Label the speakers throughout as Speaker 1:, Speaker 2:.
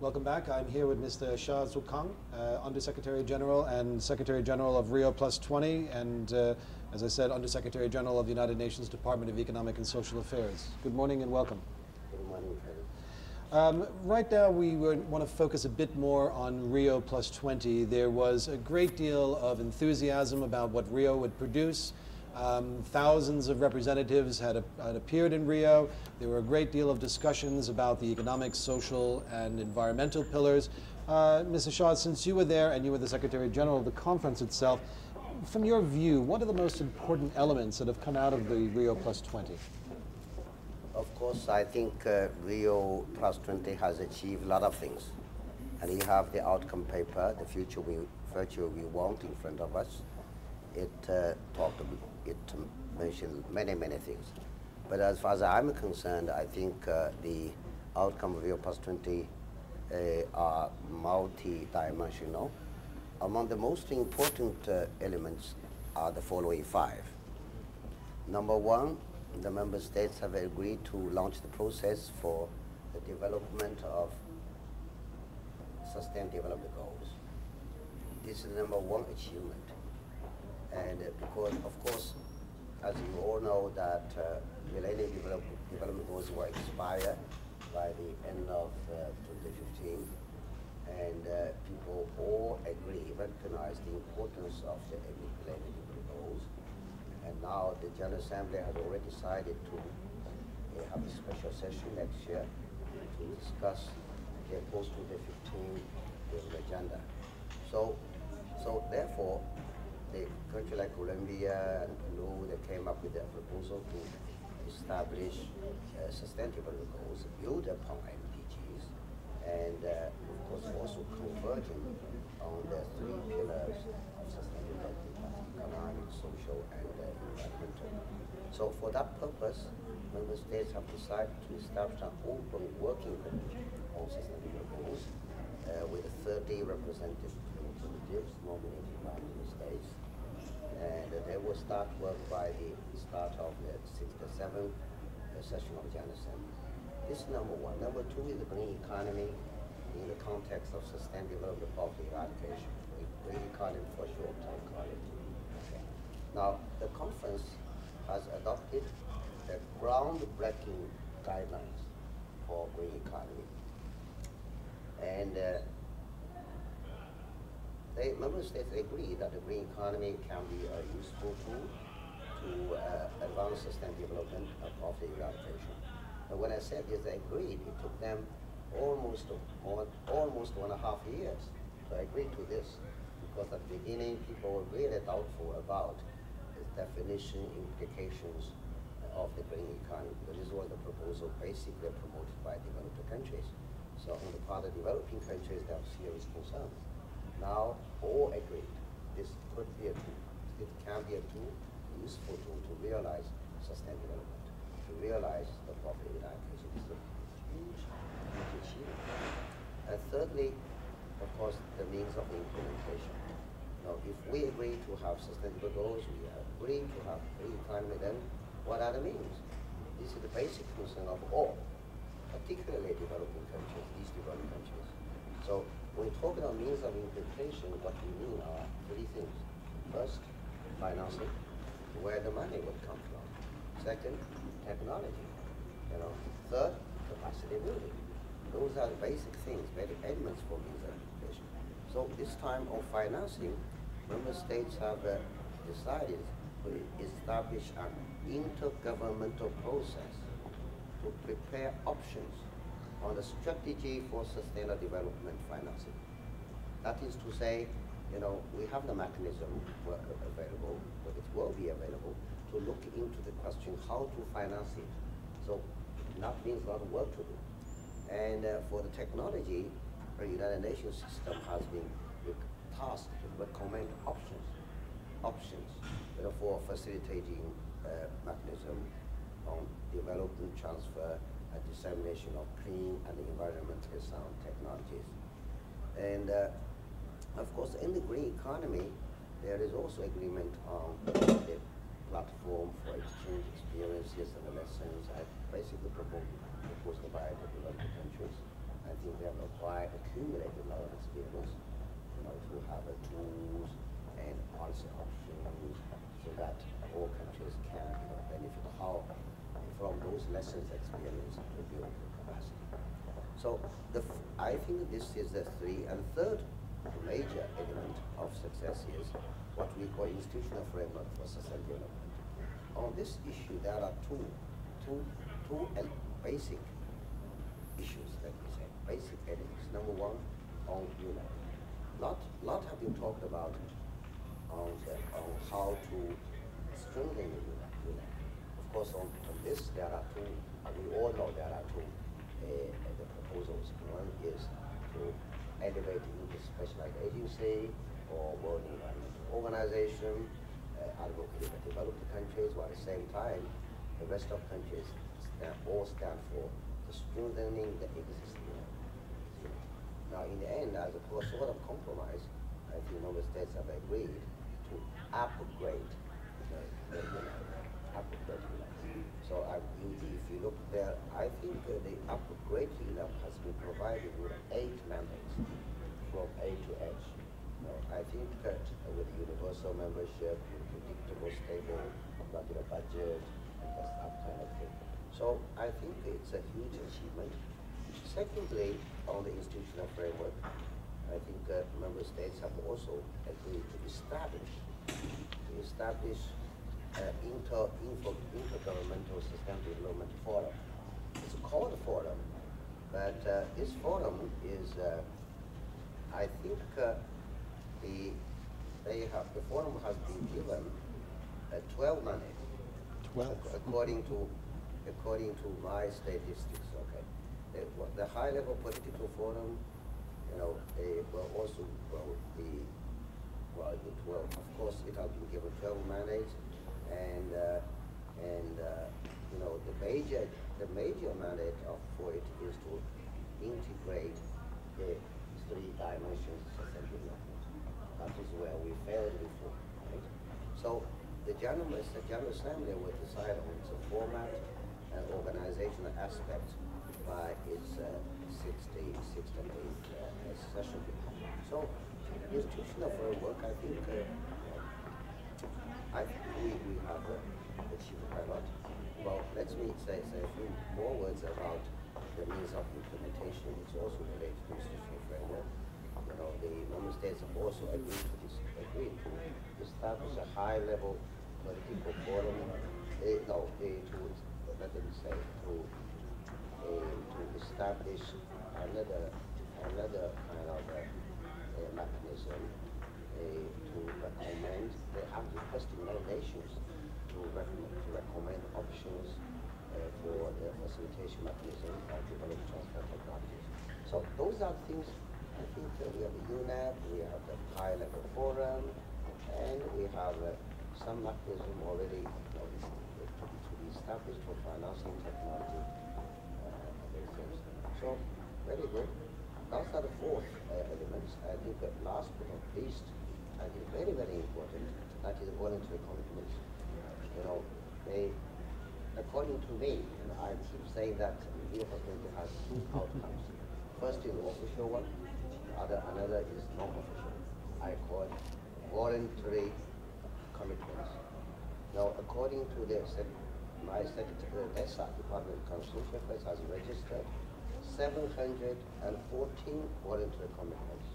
Speaker 1: Welcome back. I'm here with Mr. Xia Zukang, Undersecretary General and Secretary General of Rio+20, and as I said, Undersecretary General of the United Nations Department of Economic and Social Affairs. Good morning and welcome.
Speaker 2: Good morning,
Speaker 1: right now, we want to focus a bit more on Rio+20. There was a great deal of enthusiasm about what Rio would produce. Thousands of representatives had appeared in Rio. There were a great deal of discussions about the economic, social, and environmental pillars. Mr. Xia, since you were there and you were the Secretary General of the conference itself, from your view, what are the most important elements that have come out of the Rio+20?
Speaker 2: Of course, I think Rio+20 has achieved a lot of things. And you have the outcome paper, the future we want in front of us. It mentioned many things. But as far as I'm concerned, I think the outcome of Rio+20 are multi-dimensional. Among the most important elements are the following 5. Number 1, the member states have agreed to launch the process for the development of sustainable development goals. This is the number 1 achievement. And because, of course, as you all know, that Millennium Development Goals will expire by the end of 2015, and people all recognize the importance of the Millennium Development Goals. And now the General Assembly has already decided to have a special session next year to discuss the post-2015 agenda. So therefore, the country like Colombia and Peru, they came up with a proposal to establish sustainable goals, build upon MDGs, and of course also converging on the 3 pillars of sustainability: economic, social, and environmental. So for that purpose, member states have decided to establish an open working group on sustainable goals with 30 representatives nominated by member states. And they will start work by the start of the 67th session of the General Assembly. This is number 1. Number 2 is the green economy in the context of sustainable development poverty eradication. Green economy for short-term economy. Okay. Now, the conference has adopted the groundbreaking guidelines for green economy. And member states agree that the green economy can be a useful tool to advance sustainable development of poverty eradication. But when I said this, they agreed. It took them almost 1.5 years to agree to this, because at the beginning people were really doubtful about the definition, implications of the green economy. But this was the proposal basically promoted by developed countries. So on the part of developing countries, they have serious concerns. Now all agreed this could be a tool. It can be a tool, a useful tool to realize sustainable development, to realize the poverty eradication. It's a huge achievement. And thirdly, of course, the means of implementation. Now, if we agree to have sustainable goals, we agree to have green economy, then what are the means? This is the basic concern of all, particularly developing countries, least developed countries. So when we talk about means of implementation, what we mean are 3 things. First, financing, where the money would come from. Second, technology. Third, capacity building. Those are the basic things, very elements for means of implementation. So this time of financing, member states have decided to establish an intergovernmental process to prepare options on the strategy for sustainable development financing. That is to say, we have the mechanism available, but it will be available to look into the question how to finance it. So that means a lot of work to do. And for the technology, the United Nations system has been tasked to recommend options for facilitating mechanism on development, transfer, and dissemination of clean and environmentally sound technologies. And of course, in the green economy, there is also agreement on the platform for exchange experiences and lessons, basically proposed by the developed countries. And think we have acquired, accumulated a lot of experience, to have tools and policy options so that all countries can benefit how from those lessons experience to build capacity. So I think this is the three. And third major element of success is what we call institutional framework for sustainable development. On this issue, there are two basic issues, let me say, basic elements. Number one, on UNEP. Lot have been talked about on how to strengthen the UNEP. Of course, on this there are two. We all know there are two the proposals. One is to elevate into specialized agency or World Environment Organization, advocate for developed countries, while at the same time the rest of countries all stand for the strengthening the existing. Now, in the end, as a sort of compromise, I think member states have agreed to upgrade the UNEP. So if you look there, I think the upgrade UNEP has been provided with 8 mandates from A to H. I think that with universal membership, with predictable, stable, regular budget, and that kind of thing. So I think it's a huge achievement. Secondly, on the institutional framework, I think member states have also agreed to establish intergovernmental sustainable development forum. It's called a forum, but this forum is, I think, the forum has been given 12 mandates.
Speaker 1: 12.
Speaker 2: According to my statistics. Okay. The high-level political forum, they will also be, the 12. Of course, it has been given 12 mandates, and the major mandate for it is to integrate the 3 dimensions of sustainable development. That is where we failed before, right? So the General Assembly will decide on its format and organizational aspects by its 68th session. So the institutional framework, I think we have achieved quite a lot. Well, let me say a few more words about the means of implementation. It's also related to institutional framework. The member states have also agreed to establish a high-level political forum. To establish another kind of mechanism to recommend. They have requested many nations to recommend options for the facilitation mechanism of developing transfer technologies. So those are things. I think we have the UNEP, we have the high-level forum, and we have some mechanism already to be established for financing technology. So, very good. Those are the 4 elements. I think that last but not least, I think very, very important, that is voluntary commitments. According to me, I keep saying that Rio+20 has 2 outcomes. First is the official one, another is non-official. I call it voluntary commitments. Now, according to my secretary, DESA, Department of Constitutional Affairs, has registered 714 voluntary commitments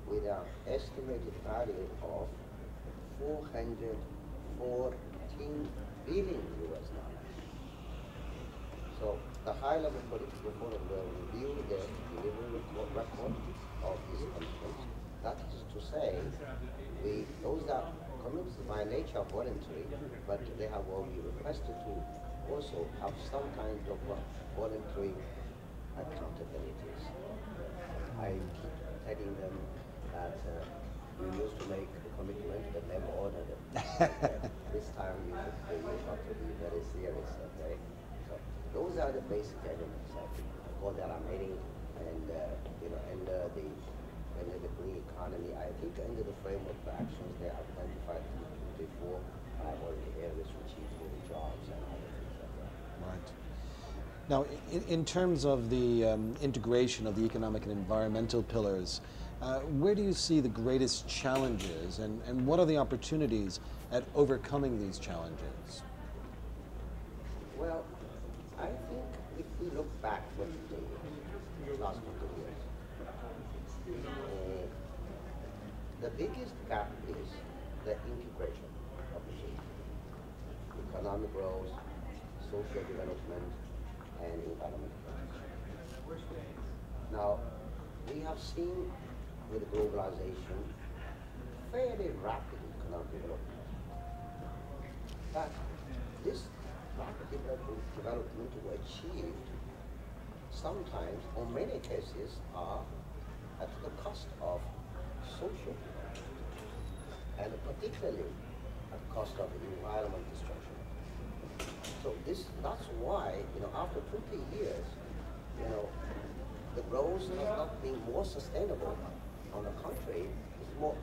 Speaker 2: with an estimated value of $414 billion. So the high-level political forum will review the delivery record of these commitments. That is to say, those are commitments by nature voluntary, but they will be requested to also have some kind of voluntary accountabilities. I keep telling them that we used to make a commitment but never honor them. This time you have to be very serious, okay? So those are the basic elements. I think. Of course, there are many, and under the green economy, I think under the framework for actions, they have identified 24 priority areas to achieve green jobs and other things like that.
Speaker 1: Right. Now, in terms of the integration of the economic and environmental pillars, where do you see the greatest challenges, and what are the opportunities at overcoming these challenges?
Speaker 2: Well, I think if we look back 20 years, last 20 years, the biggest gap is the integration of the system. Economic growth, social development, and environmental protection. Now, we have seen with globalization fairly rapid economic development. But this rapid development was achieved sometimes, or many cases, are at the cost of social development, and particularly at the cost of environment destruction. So that's why, after 20 years, the growth has not been more sustainable. On the contrary, it's more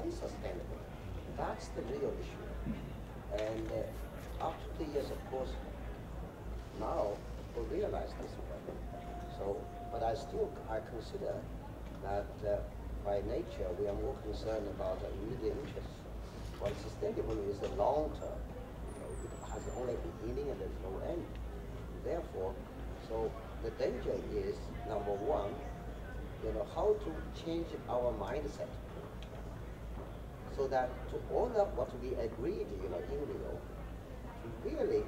Speaker 2: unsustainable. That's the real issue. And after 2 years, of course, now we realize this problem. So, but I consider that by nature we are more concerned about the immediate interests. While sustainable is the long term. It has only a beginning and there's no end. Therefore, so the danger is, number one, how to change our mindset so that to honor what we agreed, in Rio, to really,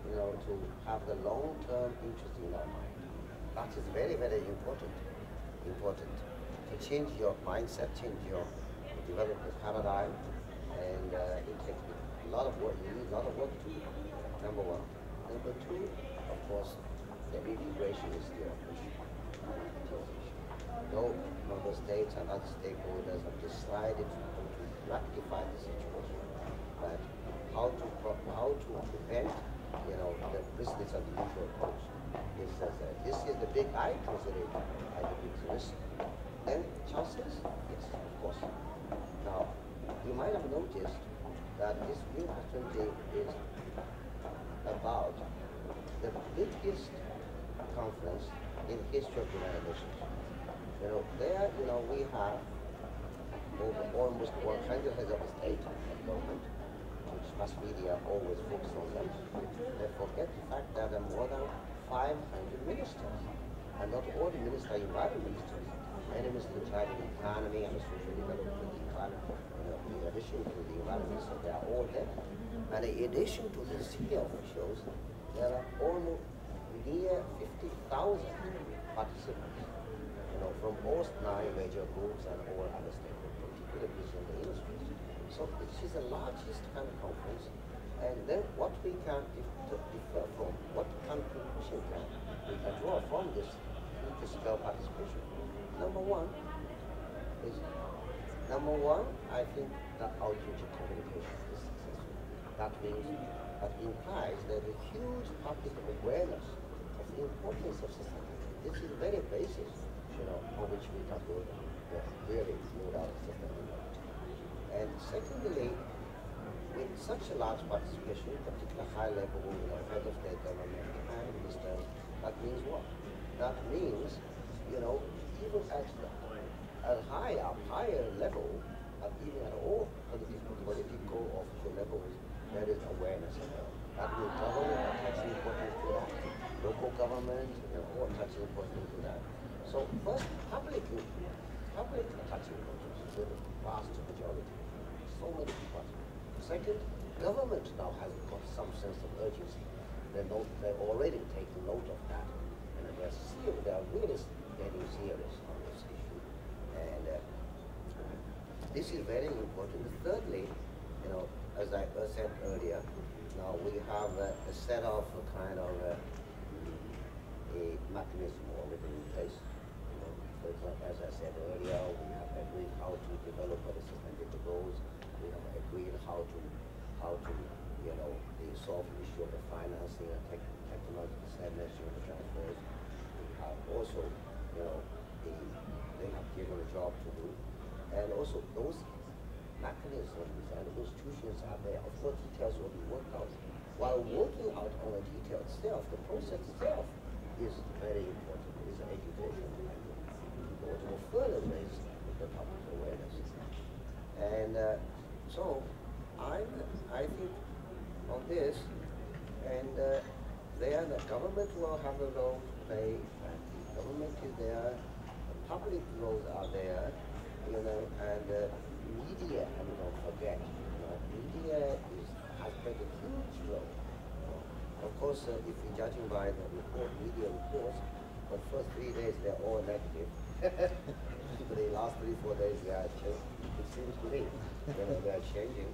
Speaker 2: to have the long-term interest in our mind. That is very, very important. To change your mindset, develop the paradigm, and it takes a lot of work. You need a lot of work to do, number one. Number two, of course, the integration is still an issue. No member states and other stakeholders have decided to rectify the situation, but how to prevent, the business as usual approach. This is the big, I consider it as the big risk. Then chances, yes, of course. Now, you might have noticed that this Rio+20 is about the biggest conference in history of the United Nations. There, we have over almost 100 heads of state and government, which mass media always focus on them. They forget the fact that there are more than 500 ministers, and not all the ministers are environment ministers. Many ministers in charge of the economy and the social development, the environment, in addition to the environment minister, they are all there. And in addition to the senior officials, there are almost near 50,000 participants, from all 9 major groups and all other stakeholders, particularly in the industries. So it is the largest kind of conference. And then what we can differ from, what kind of conclusion we can draw from this scale participation. Number one, I think that outreach and communication is successful. That means, that implies there is a huge public awareness of the importance of sustainability. This is very basis, on which we can build, really build out sustainability. And secondly, with such a large participation, particularly high level, head of state government and ministers, that means what? That means, even at higher level, even at all political official levels, there is awareness of that. That means government attaches importance to that, local government, all attaches importance to that. So first, public attaches importance to the vast majority. So many people. Second, government now has got some sense of urgency. They're already taking note of that, and they're really getting serious on this issue. And this is very important. Thirdly, as I said earlier, now we have a set of a mechanism already in place. For example, as I said earlier, we have agreed how to develop the sustainable goals. We have agreed how to solve the issue of the financing and technology dissemination of the transfers. We have also, they have given a job to do, and also those mechanisms and institutions are there. Of course, details will be worked out, while working out on the detail itself, the process itself is very important. It's education. It will further raise the public awareness. And so I think on this, and there the government will have a role to play. And the government is there, the public roles are there, and media, and don't forget, media has played a huge role. Of course, if you're judging by the media reports, the first 3 days they're all negative. The last 3-4 days they are changing. It seems to me they are changing a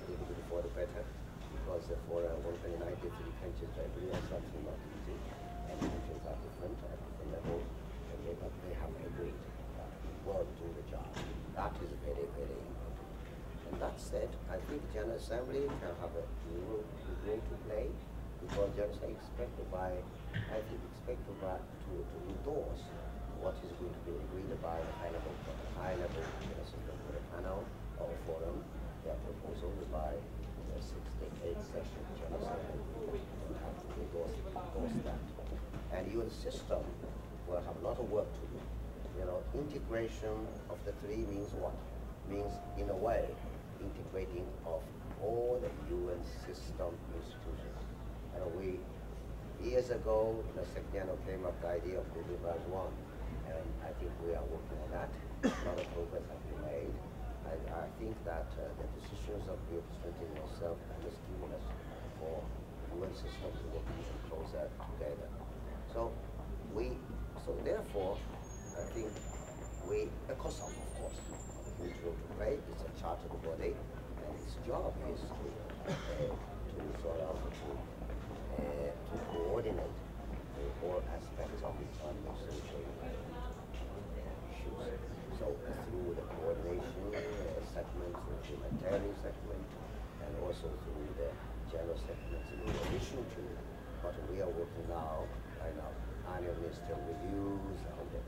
Speaker 2: little bit for the better, because for 193 countries to agree on something not easy, and countries are different at different levels, but they have agreed that we will do the job. That is very, very important. And that said, I think General Assembly can have a role to play, because General Assembly expected to endorse what is going to be agreed by the high-level panel or forum. Their proposals by the 68th session General Assembly will have to endorse that. And UN system will have a lot of work to do. Integration of the three means what? Means, in a way, integrating of all the UN system institutions. And years ago, Secretariat came up with the idea of building as one, and I think we are working on that. A lot of progress has been made. I think that the decisions of Rio+20 itself and the stimulus for UN systems to work even closer together. So therefore, I think ECOSOC, of course, has a huge role to play. It's a chartered body, and its job is to coordinate all aspects of economic, social, issues. So through the coordination segment, the humanitarian segment, and also through the general segments, in addition to what we are working now, annual ministerial reviews and the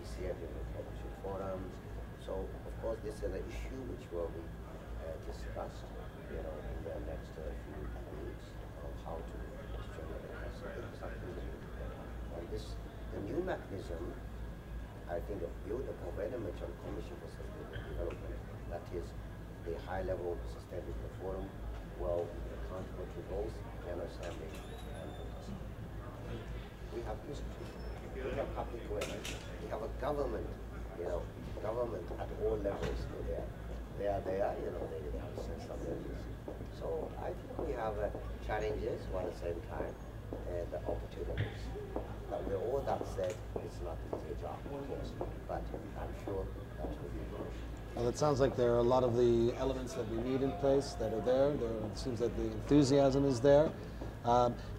Speaker 2: TCF Partnership Forums. So of course this is an issue which will be discussed, in the next few weeks on how to strengthen something new. And the new mechanism, I think, build a Governmental Commission for Sustainable Development, that is the high-level sustainability forum, will be accountable to both General Assembly and ECOSOC. We have institutions, we have public awareness, we have a government, government at all levels. They are there, they have a sense of urgency. So I think we have challenges while at the same time and opportunities. But with all that said, it's not an easy job, of course, but I'm sure that will be good.
Speaker 1: Well, it sounds like there are a lot of the elements that we need in place that are there. It seems that the enthusiasm is there.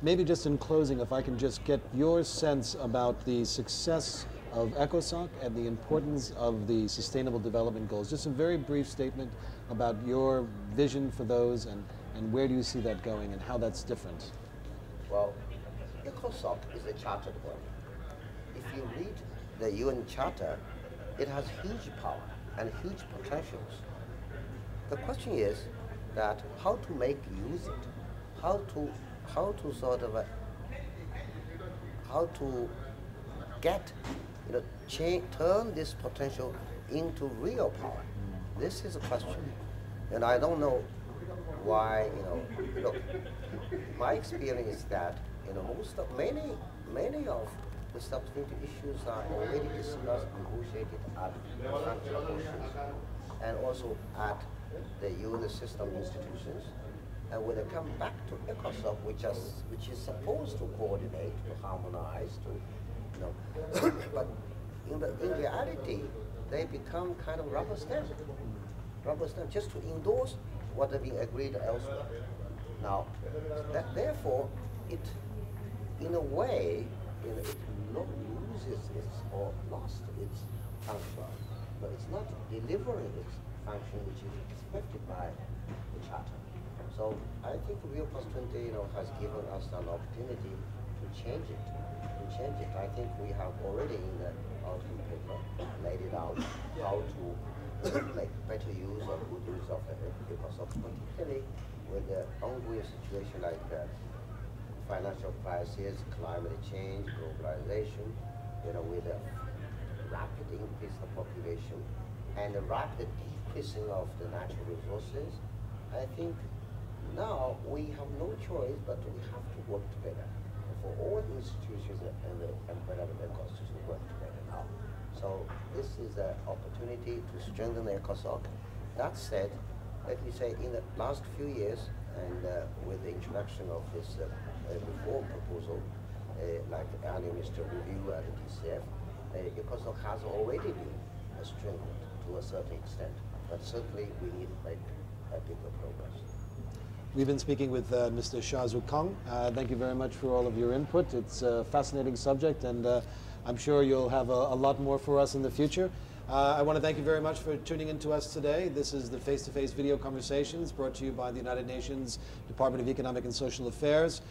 Speaker 1: Maybe just in closing, if I can just get your sense about the success of ECOSOC and the importance of the Sustainable Development Goals. Just a very brief statement about your vision for those and where do you see that going and how that's different.
Speaker 2: Well, ECOSOC is a chartered body. If you read the UN Charter, it has huge power and huge potentials. The question is that how to make use it, how to get, turn this potential into real power. This is a question, and I don't know why. Look, my experience is that many of the substantive issues are already discussed, negotiated at functional issues, and also at the UN system institutions. And when they come back to ECOSOC, which is supposed to coordinate, to harmonize, but in reality, they become kind of rubber stamp just to endorse what has been agreed elsewhere. Now, therefore, it, in a way, it loses or lost its function, but it's not delivering its function which is expected by the Charter. So I think Rio+20 has given us an opportunity to change it. I think we have already in the outcome paper laid it out how to make better use or good use of ECOSOC, particularly with the ongoing situation like financial crisis, climate change, globalization, with a rapid increase of population and a rapid decreasing of the natural resources, I think now we have no choice but we have to work together. For all the institutions and the environmental constitution to work together now. So this is an opportunity to strengthen the ECOSOC. That said, let me say in the last few years, and with the introduction of this reform proposal, like the annual minister review at the DCF, ECOSOC has already been strengthened to a certain extent, but certainly we need to make a bigger progress.
Speaker 1: We've been speaking with Mr. Xiaozhu Kang. Thank you very much for all of your input. It's a fascinating subject, and I'm sure you'll have a lot more for us in the future. I want to thank you very much for tuning in to us today. This is the Face-to-Face Video Conversations brought to you by the United Nations Department of Economic and Social Affairs.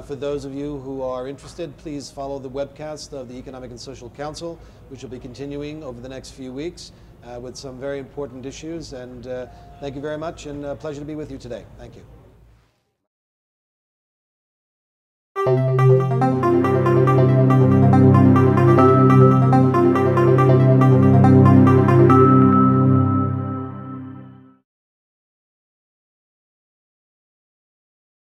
Speaker 1: For those of you who are interested, please follow the webcast of the Economic and Social Council, which will be continuing over the next few weeks with some very important issues. And thank you very much, and a pleasure to be with you today. Thank you.